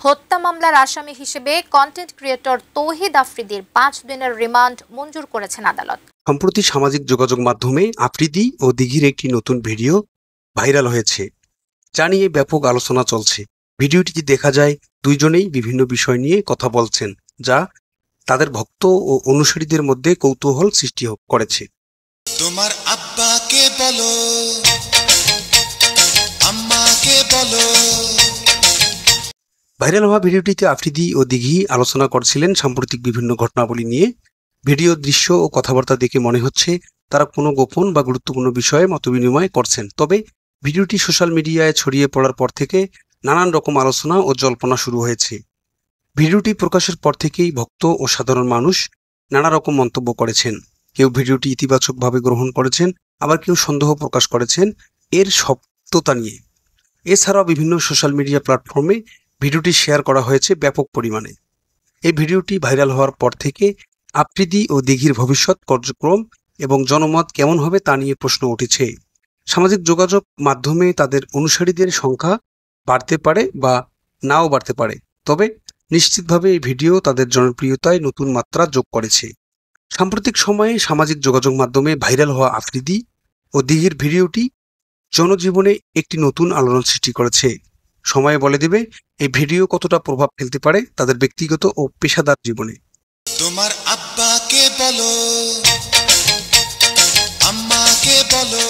হত্যা মামলার আসামি হিসেবে কন্টেন্ট ক্রিয়েটর তৌহিদ আফ্রিদির 5 দিনের রিমান্ড মঞ্জুর করেছেন আদালত। সম্প্রতি সামাজিক যোগাযোগ মাধ্যমে আফ্রিদি ও দিঘির একটি নতুন ভিডিও ভাইরাল হয়েছে, যা নিয়ে ব্যাপক আলোচনা চলছে। ভিডিওটিতে দেখা যায় দুইজনেই বিভিন্ন বিষয় নিয়ে কথা বলছেন, যা তাদের ভক্ত ও অনুসারীদের মধ্যে কৌতূহল সৃষ্টি করেছে। তোমার আব্বাকে বলো, আম্মাকে বলো। ভাইরাল হওয়া ভিডিওটিতে আফ্রিদি ও দিঘি আলোচনা করছিলেন সাম্প্রতিক বিভিন্ন ঘটনাবলী নিয়ে। ভিডিও দৃশ্য ও কথাবার্তা দেখে মনে হচ্ছে তারা কোনো গোপন বা গুরুত্বপূর্ণ বিষয়ে মতবিনিময় করছেন। তবে ভিডিওটি সোশ্যাল মিডিয়ায় ছড়িয়ে পড়ার পর থেকে নানান রকম আলোচনা ও জল্পনা শুরু হয়েছে। ভিডিওটি প্রকাশের পর থেকেই ভক্ত ও সাধারণ মানুষ নানা রকম মন্তব্য করেছেন। কেউ ভিডিওটি ইতিবাচকভাবে গ্রহণ করেছেন, আবার কেউ সন্দেহ প্রকাশ করেছেন এর সত্যতা নিয়ে। এছাড়াও বিভিন্ন সোশ্যাল মিডিয়া প্ল্যাটফর্মে ভিডিওটি শেয়ার করা হয়েছে ব্যাপক পরিমাণে। এই ভিডিওটি ভাইরাল হওয়ার পর থেকে আফ্রিদি ও দিঘির ভবিষ্যৎ কার্যক্রম এবং জনমত কেমন হবে তা নিয়ে প্রশ্ন উঠেছে। সামাজিক যোগাযোগ মাধ্যমে তাদের অনুসারীদের সংখ্যা বাড়তে পারে বা নাও বাড়তে পারে, তবে নিশ্চিতভাবে এই ভিডিও তাদের জনপ্রিয়তায় নতুন মাত্রা যোগ করেছে। সাম্প্রতিক সময়ে সামাজিক যোগাযোগ মাধ্যমে ভাইরাল হওয়া আফ্রিদি ও দিঘির ভিডিওটি জনজীবনে একটি নতুন আলোড়ন সৃষ্টি করেছে। সময় বলে দেবে এই ভিডিও কতটা প্রভাব ফেলতে পারে তাদের ব্যক্তিগত ও পেশাদার জীবনে। তোমার আব্বাকে বলো, আম্মাকে বলো।